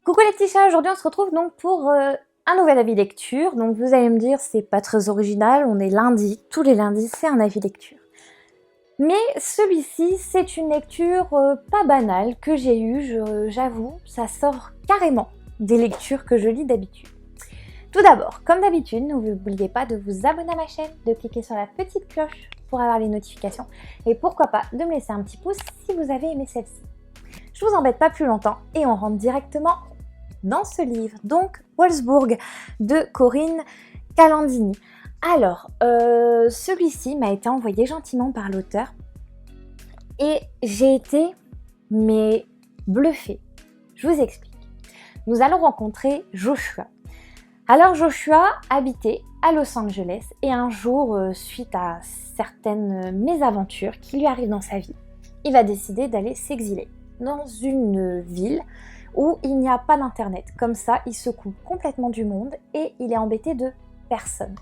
Coucou les petits chats, aujourd'hui on se retrouve donc pour un nouvel avis lecture. Donc vous allez me dire, c'est pas très original, on est lundi, tous les lundis c'est un avis lecture. Mais celui-ci, c'est une lecture pas banale que j'ai eue, j'avoue, ça sort carrément des lectures que je lis d'habitude. Tout d'abord, comme d'habitude, n'oubliez pas de vous abonner à ma chaîne, de cliquer sur la petite cloche pour avoir les notifications et pourquoi pas de me laisser un petit pouce si vous avez aimé celle-ci. Je vous embête pas plus longtemps et on rentre directement dans ce livre, donc Wolfsburg de Corinne Calandini. Alors, celui-ci m'a été envoyé gentiment par l'auteur et j'ai été, mais bluffée. Je vous explique. Nous allons rencontrer Joshua. Alors Joshua habitait à Los Angeles et un jour, suite à certaines mésaventures qui lui arrivent dans sa vie, il va décider d'aller s'exiler dans une ville où il n'y a pas d'internet. Comme ça, il se coupe complètement du monde et il est embêté de personne.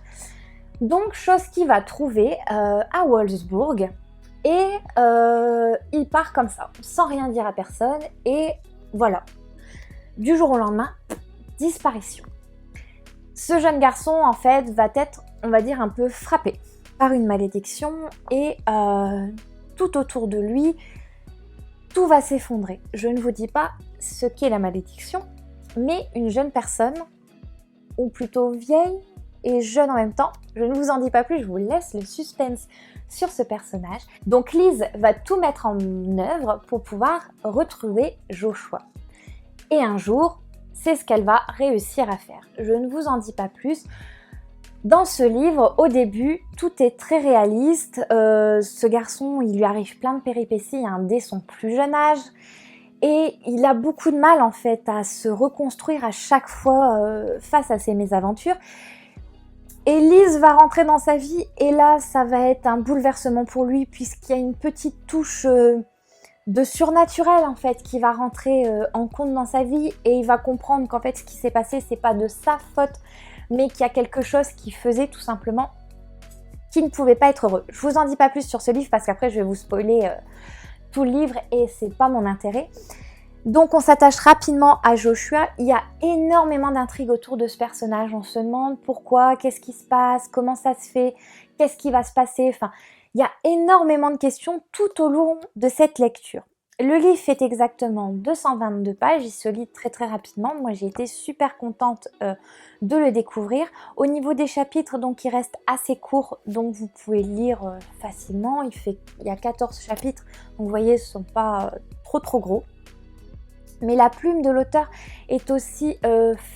Donc, chose qu'il va trouver à Wolfsburg et il part comme ça, sans rien dire à personne et voilà. Du jour au lendemain, disparition. Ce jeune garçon, en fait, va être, on va dire, un peu frappé par une malédiction et tout autour de lui, tout va s'effondrer. Je ne vous dis pas ce qu'est la malédiction, mais une jeune personne, ou plutôt vieille et jeune en même temps, je ne vous en dis pas plus, je vous laisse le suspense sur ce personnage. Donc Lise va tout mettre en œuvre pour pouvoir retrouver Joshua. Et un jour, c'est ce qu'elle va réussir à faire. Je ne vous en dis pas plus. Dans ce livre, au début, tout est très réaliste. Ce garçon, il lui arrive plein de péripéties dès son plus jeune âge. Et il a beaucoup de mal en fait à se reconstruire à chaque fois face à ses mésaventures. Et Lise va rentrer dans sa vie et là, ça va être un bouleversement pour lui puisqu'il y a une petite touche de surnaturel en fait qui va rentrer en compte dans sa vie et il va comprendre qu'en fait ce qui s'est passé, c'est pas de sa faute, mais qu'il y a quelque chose qui faisait tout simplement qu'il ne pouvait pas être heureux. Je vous en dis pas plus sur ce livre parce qu'après je vais vous spoiler tout le livre et c'est pas mon intérêt. Donc on s'attache rapidement à Joshua. Il y a énormément d'intrigues autour de ce personnage. On se demande pourquoi, qu'est-ce qui se passe, comment ça se fait, qu'est-ce qui va se passer. Enfin, il y a énormément de questions tout au long de cette lecture. Le livre fait exactement 222 pages, il se lit très très rapidement. Moi j'ai été super contente de le découvrir. Au niveau des chapitres, donc il reste assez court, donc vous pouvez lire facilement. Il y a 14 chapitres, donc vous voyez ce ne sont pas trop gros. Mais la plume de l'auteur est aussi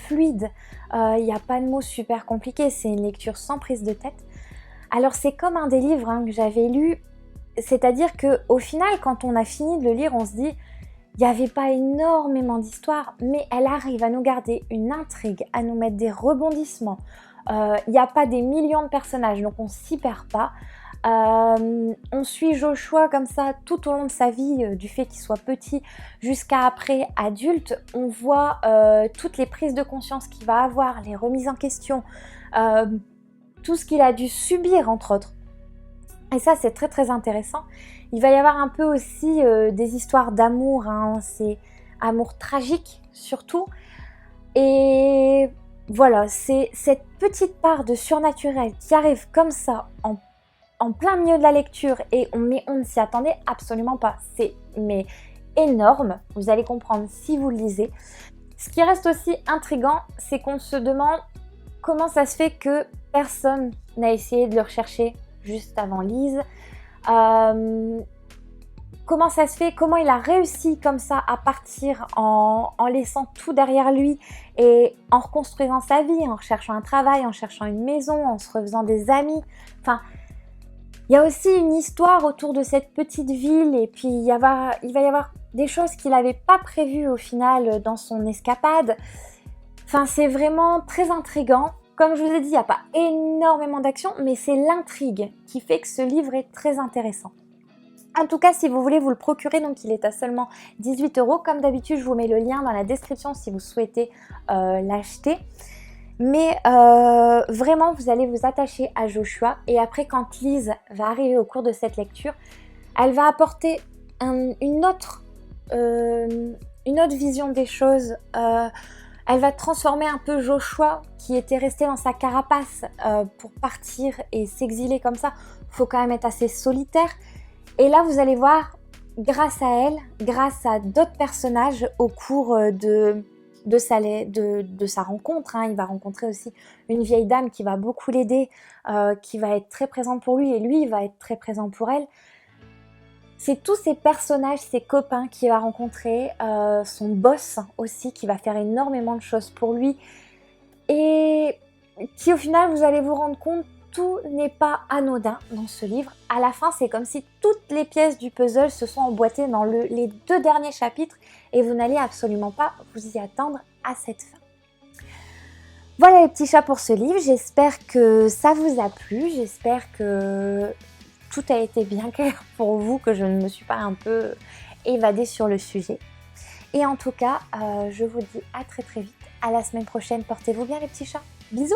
fluide, il n'y a pas de mots super compliqués, c'est une lecture sans prise de tête. Alors c'est comme un des livres que j'avais lu, c'est-à-dire qu'au final quand on a fini de le lire on se dit il n'y avait pas énormément d'histoire mais elle arrive à nous garder une intrigue, à nous mettre des rebondissements, il n'y a pas des millions de personnages donc on ne s'y perd pas. On suit Joshua comme ça tout au long de sa vie, du fait qu'il soit petit jusqu'à après adulte. On voit toutes les prises de conscience qu'il va avoir, les remises en question, tout ce qu'il a dû subir entre autres. Et ça c'est très très intéressant. Il va y avoir un peu aussi des histoires d'amour, c'est amour tragique surtout. Et voilà, c'est cette petite part de surnaturel qui arrive comme ça en plein milieu de la lecture et on ne s'y attendait absolument pas. C'est énorme, vous allez comprendre si vous le lisez. Ce qui reste aussi intriguant, c'est qu'on se demande comment ça se fait que personne n'a essayé de le rechercher juste avant Lise. Comment ça se fait, comment il a réussi comme ça à partir en laissant tout derrière lui et en reconstruisant sa vie, en recherchant un travail, en cherchant une maison, en se refaisant des amis. Enfin, il y a aussi une histoire autour de cette petite ville et puis il va y avoir des choses qu'il n'avait pas prévues au final dans son escapade. Enfin, c'est vraiment très intriguant. Comme je vous ai dit, il n'y a pas énormément d'action, mais c'est l'intrigue qui fait que ce livre est très intéressant. En tout cas, si vous voulez vous le procurer, donc il est à seulement 18 €. Comme d'habitude, je vous mets le lien dans la description si vous souhaitez l'acheter. Mais vraiment, vous allez vous attacher à Joshua. Et après, quand Lise va arriver au cours de cette lecture, elle va apporter une autre une autre vision des choses. Elle va transformer un peu Joshua, qui était resté dans sa carapace pour partir et s'exiler comme ça. Il faut quand même être assez solitaire. Et là, vous allez voir, grâce à elle, grâce à d'autres personnages au cours de sa rencontre, hein, il va rencontrer aussi une vieille dame qui va beaucoup l'aider, qui va être très présente pour lui, et lui, il va être très présent pour elle. C'est tous ces personnages, ces copains qu'il va rencontrer, son boss aussi, qui va faire énormément de choses pour lui, et qui au final, vous allez vous rendre compte, tout n'est pas anodin dans ce livre. À la fin, c'est comme si toutes les pièces du puzzle se sont emboîtées dans les 2 derniers chapitres, et vous n'allez absolument pas vous y attendre à cette fin. Voilà les petits chats pour ce livre, j'espère que ça vous a plu, j'espère que tout a été bien clair pour vous, que je ne me suis pas un peu évadée sur le sujet. Et en tout cas, je vous dis à très très vite, à la semaine prochaine, portez-vous bien les petits chats, bisous!